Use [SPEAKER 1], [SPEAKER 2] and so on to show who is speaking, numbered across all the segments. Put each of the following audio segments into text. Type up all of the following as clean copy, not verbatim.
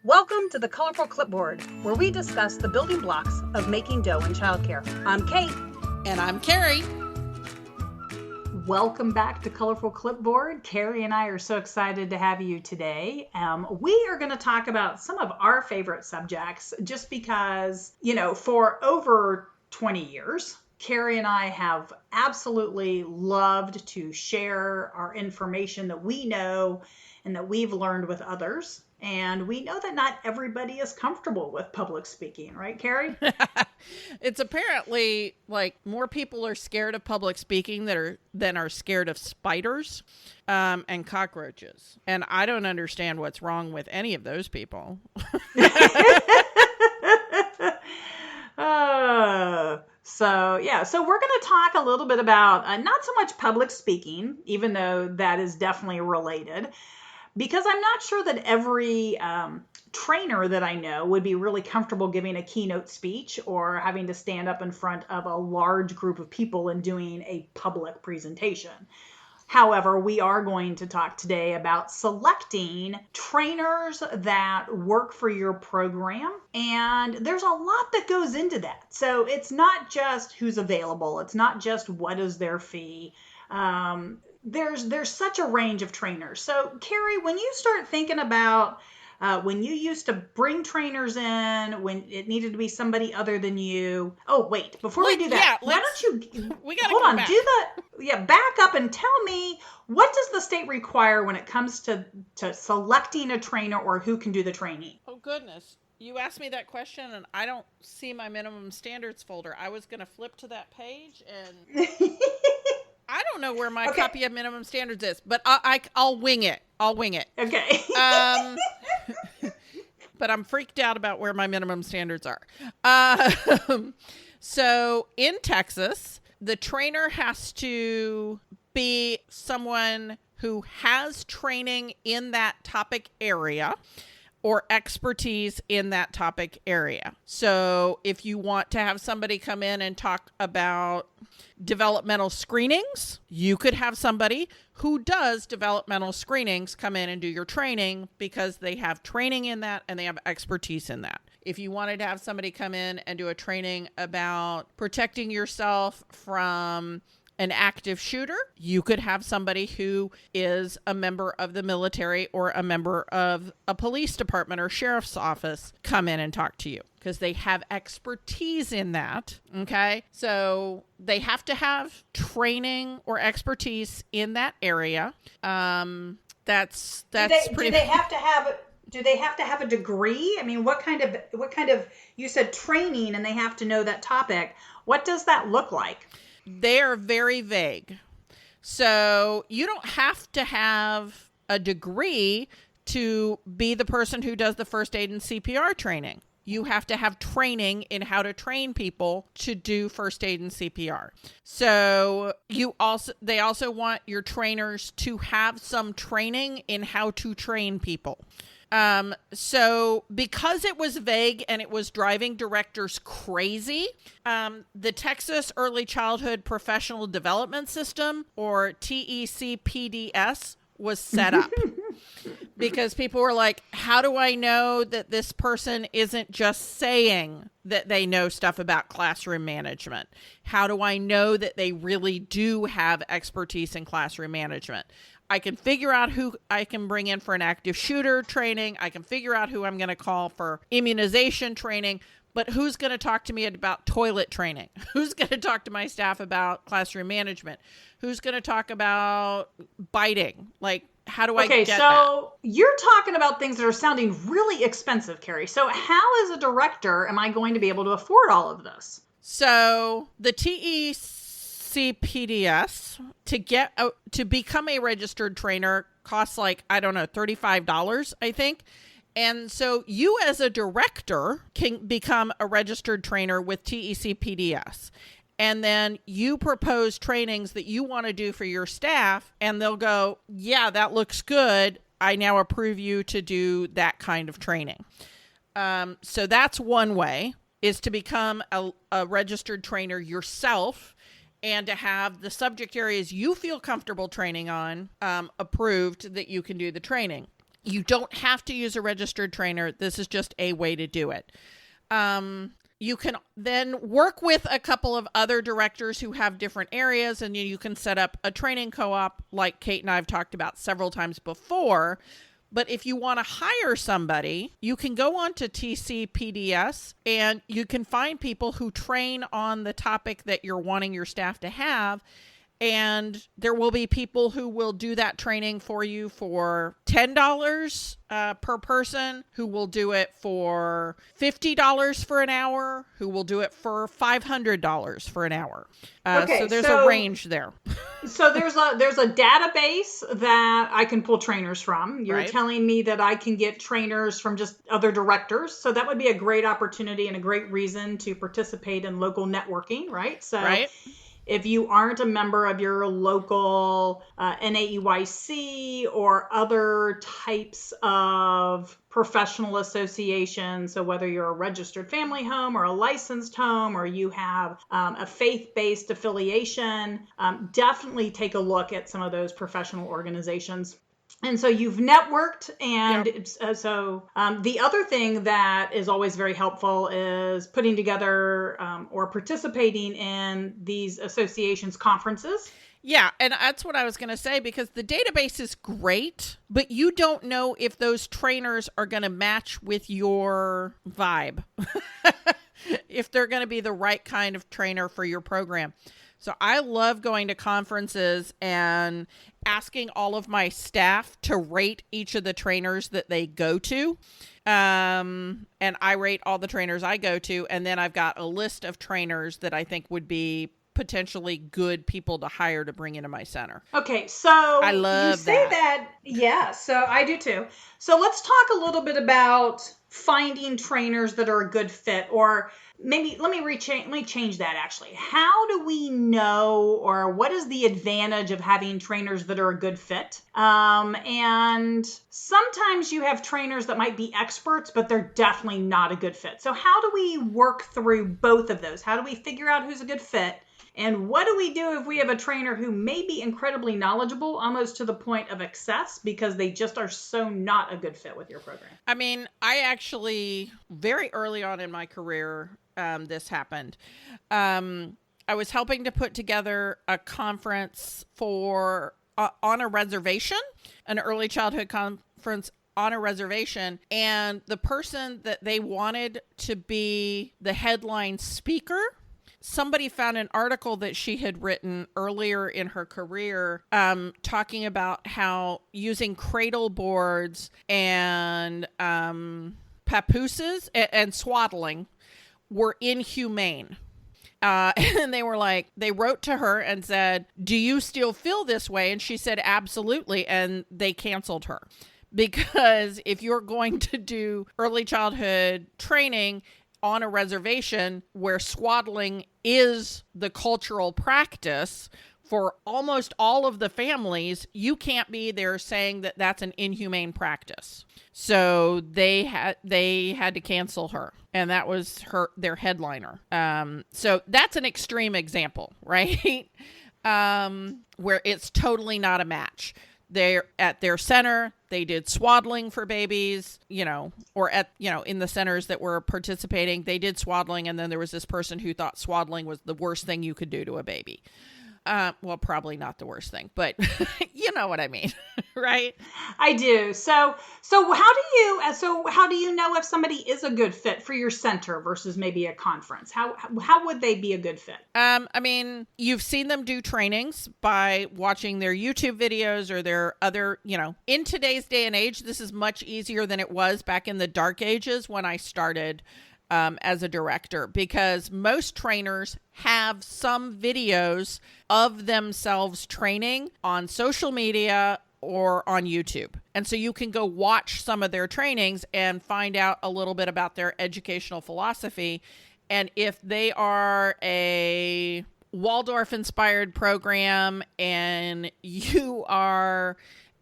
[SPEAKER 1] Welcome to the Colorful Clipboard, where we discuss the building blocks of making dough in childcare. I'm Kate.
[SPEAKER 2] And I'm Carrie.
[SPEAKER 1] Welcome back to Colorful Clipboard. Carrie and I are so excited to have you today. We are going to talk about some of our favorite subjects just because, for over 20 years, Carrie and I have absolutely loved to share our information that we know and that we've learned with others. And we know that not everybody is comfortable with public speaking, right, Carrie?
[SPEAKER 2] It's apparently like more people are scared of public speaking than are scared of spiders and cockroaches. And I don't understand what's wrong with any of those people.
[SPEAKER 1] So we're going to talk a little bit about not so much public speaking, even though that is definitely related, because I'm not sure that every trainer that I know would be really comfortable giving a keynote speech or having to stand up in front of a large group of people and doing a public presentation. However, we are going to talk today about selecting trainers that work for your program. And there's a lot that goes into that. So it's not just who's available. It's not just what is their fee. There's such a range of trainers. So Carrie, when you start thinking about when you used to bring trainers in, when it needed to be somebody other than you. Oh, wait, before we do that, why don't you
[SPEAKER 2] we gotta
[SPEAKER 1] hold on,
[SPEAKER 2] back.
[SPEAKER 1] Back up and tell me, what does the state require when it comes to selecting a trainer or who can do the training?
[SPEAKER 2] Oh, goodness. You asked me that question and I don't see my minimum standards folder. I was going to flip to that page and I don't know where my copy of minimum standards is, but I'll wing it.
[SPEAKER 1] Okay.
[SPEAKER 2] But I'm freaked out about where my minimum standards are. So in Texas, the trainer has to be someone who has training in that topic area or expertise in that topic area. So if you want to have somebody come in and talk about developmental screenings, you could have somebody who does developmental screenings come in and do your training because they have training in that and they have expertise in that. If you wanted to have somebody come in and do a training about protecting yourself from an active shooter, you could have somebody who is a member of the military or a member of a police department or sheriff's office come in and talk to you because they have expertise in that. Okay. So they have to have training or expertise in that area. That's pretty.
[SPEAKER 1] Do they have to have a degree? I mean, what kind of, you said training and they have to know that topic. What does that look like?
[SPEAKER 2] They are very vague. So you don't have to have a degree to be the person who does the first aid and CPR training. You have to have training in how to train people to do first aid and CPR. So they also want your trainers to have some training in how to train people. So because it was vague and it was driving directors crazy, the Texas Early Childhood Professional Development System, or TECPDS, was set up because people were like, how do I know that this person isn't just saying that they know stuff about classroom management? How do I know that they really do have expertise in classroom management? I can figure out who I can bring in for an active shooter training. I can figure out who I'm going to call for immunization training. But who's going to talk to me about toilet training? Who's going to talk to my staff about classroom management? Who's going to talk about biting? Like, how do I get that?
[SPEAKER 1] Okay, so you're talking about things that are sounding really expensive, Carrie. So how, as a director, am I going to be able to afford all of this?
[SPEAKER 2] So the TECPDS to become a registered trainer costs like, I don't know, $35, I think. And so you as a director can become a registered trainer with TECPDS. And then you propose trainings that you want to do for your staff, and they'll go, yeah, that looks good. I now approve you to do that kind of training. So that's one way, is to become a registered trainer yourself and to have the subject areas you feel comfortable training on approved that you can do the training. You don't have to use a registered trainer. This is just a way to do it. You can then work with a couple of other directors who have different areas, and you can set up a training co-op like Kate and I have talked about several times before. But if you want to hire somebody, you can go on to TCPDS and you can find people who train on the topic that you're wanting your staff to have. And there will be people who will do that training for you for $10 per person, who will do it for $50 for an hour, who will do it for $500 for an hour. So there's a range there.
[SPEAKER 1] So there's a database that I can pull trainers from. You're telling me that I can get trainers from just other directors. So that would be a great opportunity and a great reason to participate in local networking, right? So if you aren't a member of your local NAEYC or other types of professional associations, so whether you're a registered family home or a licensed home, or you have a faith-based affiliation, definitely take a look at some of those professional organizations. And so you've networked, and the other thing that is always very helpful is putting together or participating in these associations' conferences.
[SPEAKER 2] Yeah, and that's what I was going to say, because the database is great, but you don't know if those trainers are going to match with your vibe, if they're going to be the right kind of trainer for your program. So I love going to conferences and asking all of my staff to rate each of the trainers that they go to. And I rate all the trainers I go to. And then I've got a list of trainers that I think would be potentially good people to hire to bring into my center.
[SPEAKER 1] Okay, so I love you say that. Yeah, so I do too. So let's talk a little bit about finding trainers that are a good fit, or maybe let me change that actually. How do we know, or what is the advantage of having trainers that are a good fit? And sometimes you have trainers that might be experts, but they're definitely not a good fit. So how do we work through both of those? How do we figure out who's a good fit? And what do we do if we have a trainer who may be incredibly knowledgeable, almost to the point of excess, because they just are so not a good fit with your program?
[SPEAKER 2] I mean, I actually, very early on in my career, this happened. I was helping to put together a conference for on a reservation, an early childhood conference on a reservation, and the person that they wanted to be the headline speaker, somebody found an article that she had written earlier in her career, talking about how using cradle boards and papooses and swaddling were inhumane. And they wrote to her and said, "Do you still feel this way?" And she said, "Absolutely." And they canceled her, because if you're going to do early childhood training on a reservation where swaddling is the cultural practice for almost all of the families, you can't be there saying that that's an inhumane practice. So they had to cancel her, and that was their headliner. So that's an extreme example, right? Where it's totally not a match. They're at their center, they did swaddling for babies, or in the centers that were participating, they did swaddling. And then there was this person who thought swaddling was the worst thing you could do to a baby. Well, probably not the worst thing, but you know what I mean, right?
[SPEAKER 1] I do. So how do you know if somebody is a good fit for your center versus maybe a conference? How would they be a good fit?
[SPEAKER 2] I mean, you've seen them do trainings by watching their YouTube videos or their other, in today's day and age, this is much easier than it was back in the dark ages when I started as a director, because most trainers have some videos of themselves training on social media or on YouTube. And so you can go watch some of their trainings and find out a little bit about their educational philosophy. And if they are a Waldorf-inspired program and you are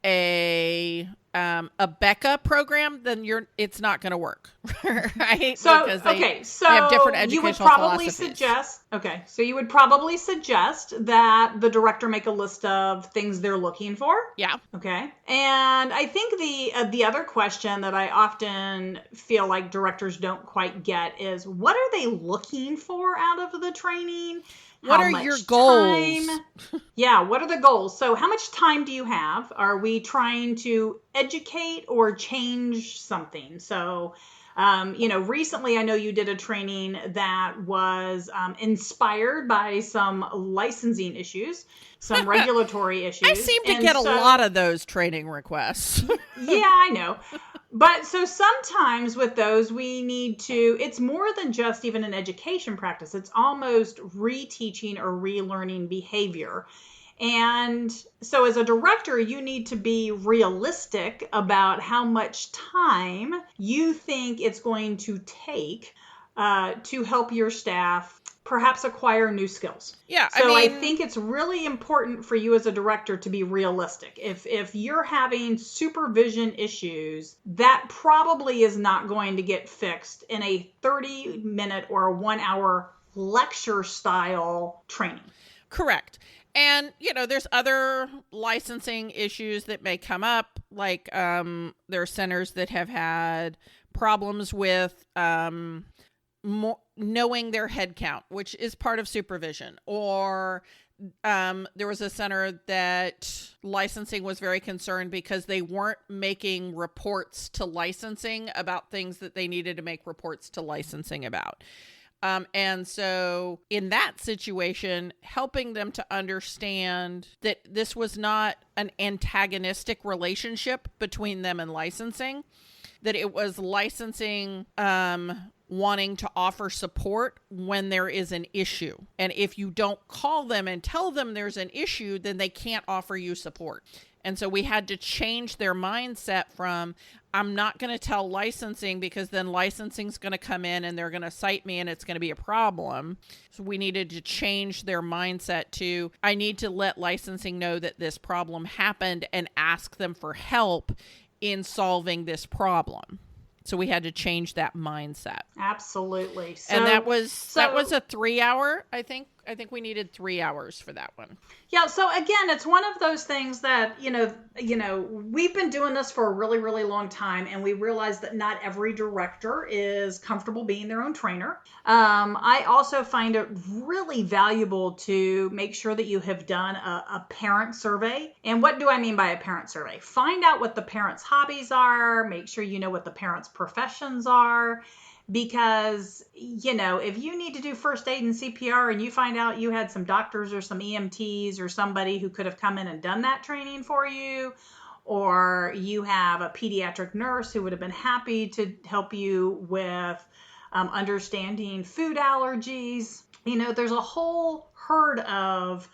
[SPEAKER 2] a a Becca program, then it's not going to work, right?
[SPEAKER 1] So,
[SPEAKER 2] Because
[SPEAKER 1] okay,
[SPEAKER 2] they have different
[SPEAKER 1] so you would
[SPEAKER 2] educational
[SPEAKER 1] probably
[SPEAKER 2] philosophies.
[SPEAKER 1] suggest, okay, so you would probably suggest that the director make a list of things they're looking for.
[SPEAKER 2] Yeah.
[SPEAKER 1] Okay. And I think the other question that I often feel like directors don't quite get is, what are they looking for out of the training?
[SPEAKER 2] What
[SPEAKER 1] How
[SPEAKER 2] are your
[SPEAKER 1] much time?
[SPEAKER 2] goals?
[SPEAKER 1] Yeah, what are the goals? So how much time do you have? Are we trying to educate or change something? So recently I know you did a training that was inspired by some licensing issues, some regulatory
[SPEAKER 2] I
[SPEAKER 1] issues.
[SPEAKER 2] seem to
[SPEAKER 1] And
[SPEAKER 2] get a
[SPEAKER 1] so,
[SPEAKER 2] lot of those training requests.
[SPEAKER 1] yeah, I know. But so sometimes with those, we need to, it's more than just even an education practice. It's almost reteaching or relearning behavior. And so, as a director, you need to be realistic about how much time you think it's going to take to help your staff perhaps acquire new skills.
[SPEAKER 2] Yeah, I
[SPEAKER 1] So I
[SPEAKER 2] mean,
[SPEAKER 1] think it's really important for you as a director to be realistic. If you're having supervision issues, that probably is not going to get fixed in a 30-minute or a 1-hour lecture style training.
[SPEAKER 2] correct. And, there's other licensing issues that may come up. Like there are centers that have had problems with knowing their head count, which is part of supervision. Or there was a center that licensing was very concerned because they weren't making reports to licensing about things that they needed to make reports to licensing about. And so in that situation, helping them to understand that this was not an antagonistic relationship between them and licensing, that it was licensing wanting to offer support when there is an issue. And if you don't call them and tell them there's an issue, then they can't offer you support. And so we had to change their mindset from, I'm not going to tell licensing because then licensing's going to come in and they're going to cite me and it's going to be a problem. So we needed to change their mindset to, I need to let licensing know that this problem happened and ask them for help in solving this problem. So we had to change that mindset.
[SPEAKER 1] Absolutely.
[SPEAKER 2] And that was a 3 hour, I think we needed 3 hours for that one.
[SPEAKER 1] Yeah, so again, it's one of those things that, we've been doing this for a really, really long time, and we realize that not every director is comfortable being their own trainer. I also find it really valuable to make sure that you have done a parent survey. And what do I mean by a parent survey? Find out what the parents' hobbies are, make sure you know what the parents' professions are. Because, if you need to do first aid and CPR and you find out you had some doctors or some EMTs or somebody who could have come in and done that training for you, or you have a pediatric nurse who would have been happy to help you with understanding food allergies, there's a whole herd of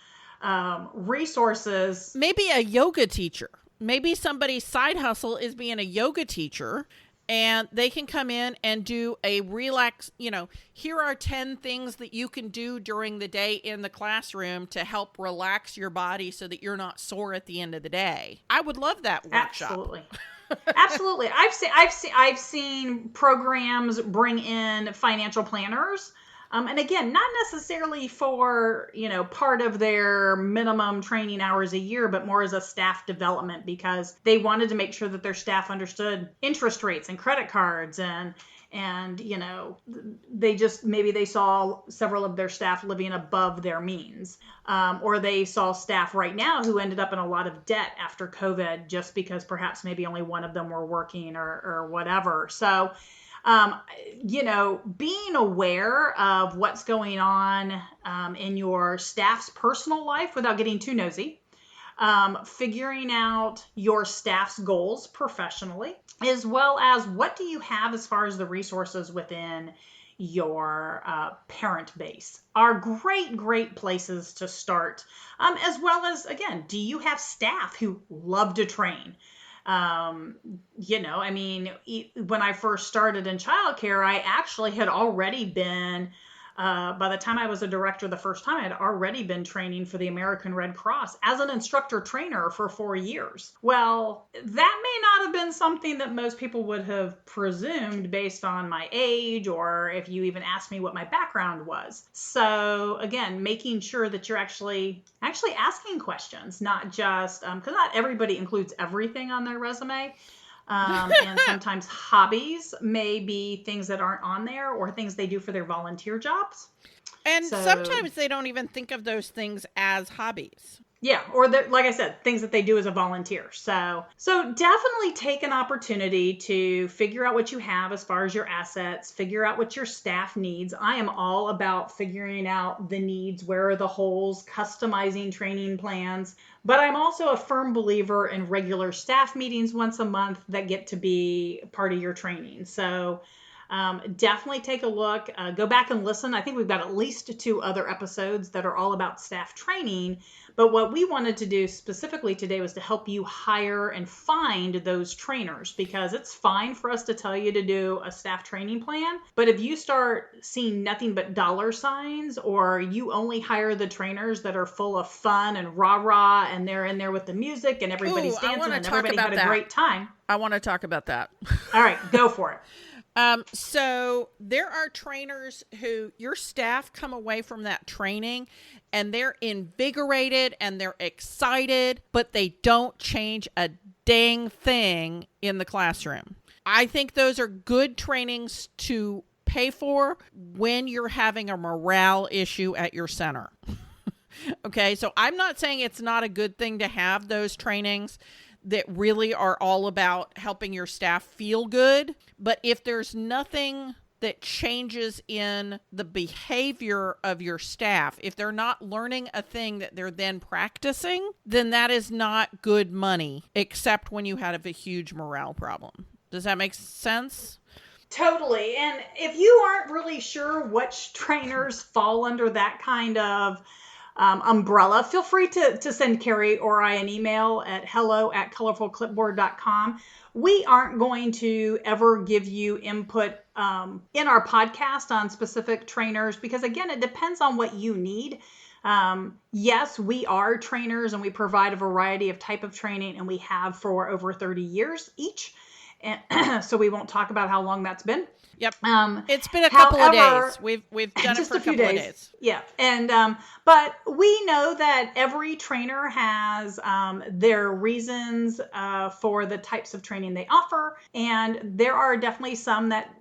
[SPEAKER 1] resources.
[SPEAKER 2] Maybe a yoga teacher. Maybe somebody's side hustle is being a yoga teacher. And they can come in and do a relax, here are 10 things that you can do during the day in the classroom to help relax your body so that you're not sore at the end of the day. I would love that workshop.
[SPEAKER 1] Absolutely. Absolutely. I've seen programs bring in financial planners. And again, not necessarily for, part of their minimum training hours a year, but more as a staff development, because they wanted to make sure that their staff understood interest rates and credit cards and maybe they saw several of their staff living above their means, or they saw staff right now who ended up in a lot of debt after COVID just because perhaps maybe only one of them were working or whatever. So, being aware of what's going on in your staff's personal life without getting too nosy, figuring out your staff's goals professionally, as well as what do you have as far as the resources within your parent base are great places to start, as well as, again, do you have staff who love to train? When I first started in childcare, I actually had already been By the time I was a director the first time, I had already been training for the American Red Cross as an instructor trainer for 4 years. Well, that may not have been something that most people would have presumed based on my age, or if you even asked me what my background was. So again, making sure that you're actually asking questions, not just because not everybody includes everything on their resume. And sometimes hobbies may be things that aren't on there, or things they do for their volunteer jobs.
[SPEAKER 2] And sometimes they don't even think of those things as hobbies.
[SPEAKER 1] Yeah, or like I said, things that they do as a volunteer. So definitely take an opportunity to figure out what you have as far as your assets, figure out what your staff needs. I am all about figuring out the needs, where are the holes, customizing training plans. But I'm also a firm believer in regular staff meetings once a month that get to be part of your training. So definitely take a look, go back and listen. I think we've got at least 2 other episodes that are all about staff training. But what we wanted to do specifically today was to help you hire and find those trainers, because it's fine for us to tell you to do a staff training plan. But if you start seeing nothing but dollar signs, or you only hire the trainers that are full of fun and rah-rah, and they're in there with the music and everybody's dancing and everybody had a great time.
[SPEAKER 2] I want to talk about that.
[SPEAKER 1] All right, go for it.
[SPEAKER 2] So there are trainers who your staff come away from that training and they're invigorated and they're excited, but they don't change a dang thing in the classroom. I think those are good trainings to pay for when you're having a morale issue at your center. Okay, so I'm not saying it's not a good thing to have those trainings that really are all about helping your staff feel good. But if there's nothing that changes in the behavior of your staff, if they're not learning a thing that they're then practicing, then that is not good money, except when you have a huge morale problem. Does that make sense?
[SPEAKER 1] Totally. And if you aren't really sure which trainers fall under that kind of umbrella, feel free to send Carrie or I an email at hello@colorfulclipboard.com. We aren't going to ever give you input in our podcast on specific trainers, because again, it depends on what you need. Yes, we are trainers and we provide a variety of type of training, and we have for over 30 years each. And so we won't talk about how long that's been.
[SPEAKER 2] Yep. It's been a couple of days. We've done it for a couple of days.
[SPEAKER 1] Yeah. And but we know that every trainer has their reasons for the types of training they offer. And there are definitely some that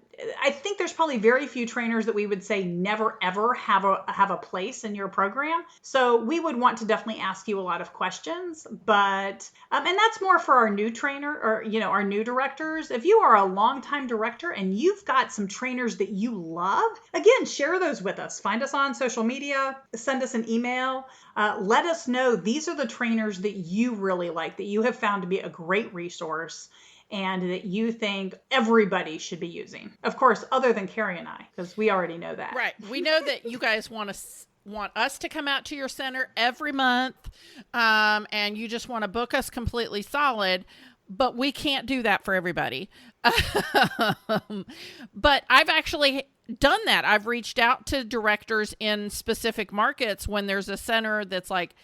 [SPEAKER 1] I think there's probably very few trainers that we would say never ever have a place in your program. So we would want to definitely ask you a lot of questions, but and that's more for our new trainer, or our new directors. If you are a longtime director and you've got some trainers that you love, again, share those with us. Find us on social media, send us an email. Let us know these are the trainers that you really like, that you have found to be a great resource, and that you think everybody should be using. Of course, other than Carrie and I, because we already know that.
[SPEAKER 2] Right. We know that you guys want us to come out to your center every month, and you just want to book us completely solid, but we can't do that for everybody. But I've actually done that. I've reached out to directors in specific markets when there's a center that's like,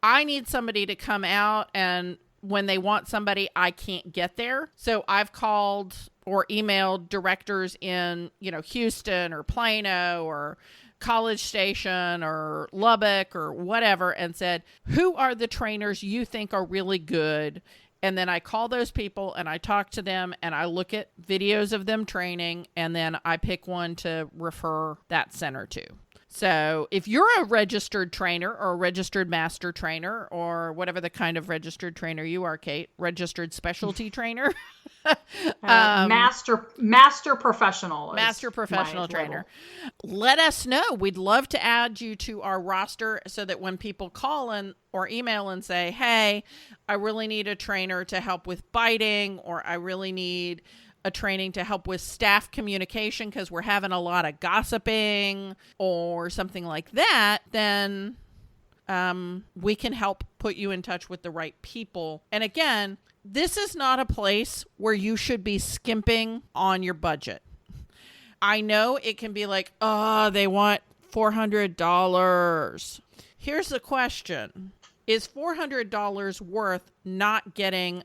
[SPEAKER 2] I need somebody to come out, and when they want somebody, I can't get there. So I've called or emailed directors in, Houston or Plano or College Station or Lubbock or whatever, and said, who are the trainers you think are really good? And then I call those people and I talk to them and I look at videos of them training, and then I pick one to refer that center to. So if you're a registered trainer or a registered master trainer, or whatever the kind of registered trainer you are, Kate, registered specialty trainer,
[SPEAKER 1] master professional,
[SPEAKER 2] master professional trainer, let us know. We'd love to add you to our roster so that when people call in or email and say, hey, I really need a trainer to help with biting, or I really need a training to help with staff communication because we're having a lot of gossiping or something like that, then we can help put you in touch with the right people. And again, this is not a place where you should be skimping on your budget. I know it can be like, oh, they want $400. Here's the question. Is $400 worth not getting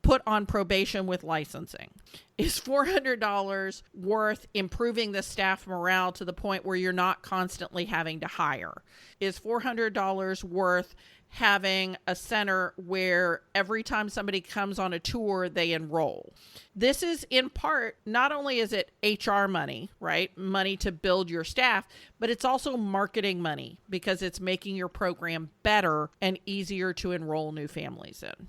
[SPEAKER 2] put on probation with licensing? Is $400 worth improving the staff morale to the point where you're not constantly having to hire? Is $400 worth having a center where every time somebody comes on a tour, they enroll? This is in part, not only is it HR money, right? Money to build your staff, but it's also marketing money because it's making your program better and easier to enroll new families in.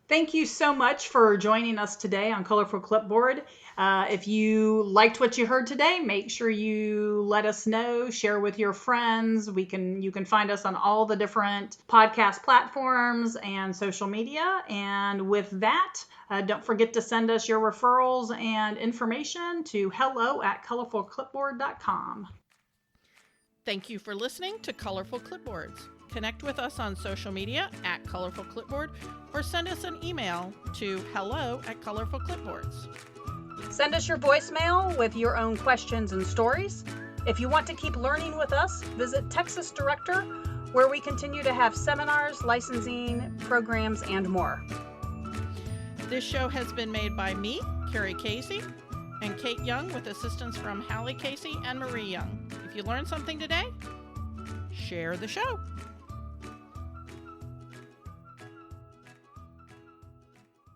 [SPEAKER 1] Thank you so much for joining us today on Colorful Clipboard. If you liked what you heard today, make sure you let us know, share with your friends. You can find us on all the different podcast platforms and social media. And with that, don't forget to send us your referrals and information to hello@colorfulclipboard.com.
[SPEAKER 2] Thank you for listening to Colorful Clipboards. Connect with us on social media @Colorful Clipboard or send us an email to hello@colorfulclipboards.
[SPEAKER 1] Send us your voicemail with your own questions and stories. If you want to keep learning with us, visit Texas Director, where we continue to have seminars, licensing, programs, and more.
[SPEAKER 2] This show has been made by me, Carrie Casey, and Kate Young with assistance from Hallie Casey and Marie Young. If you learned something today, share the show.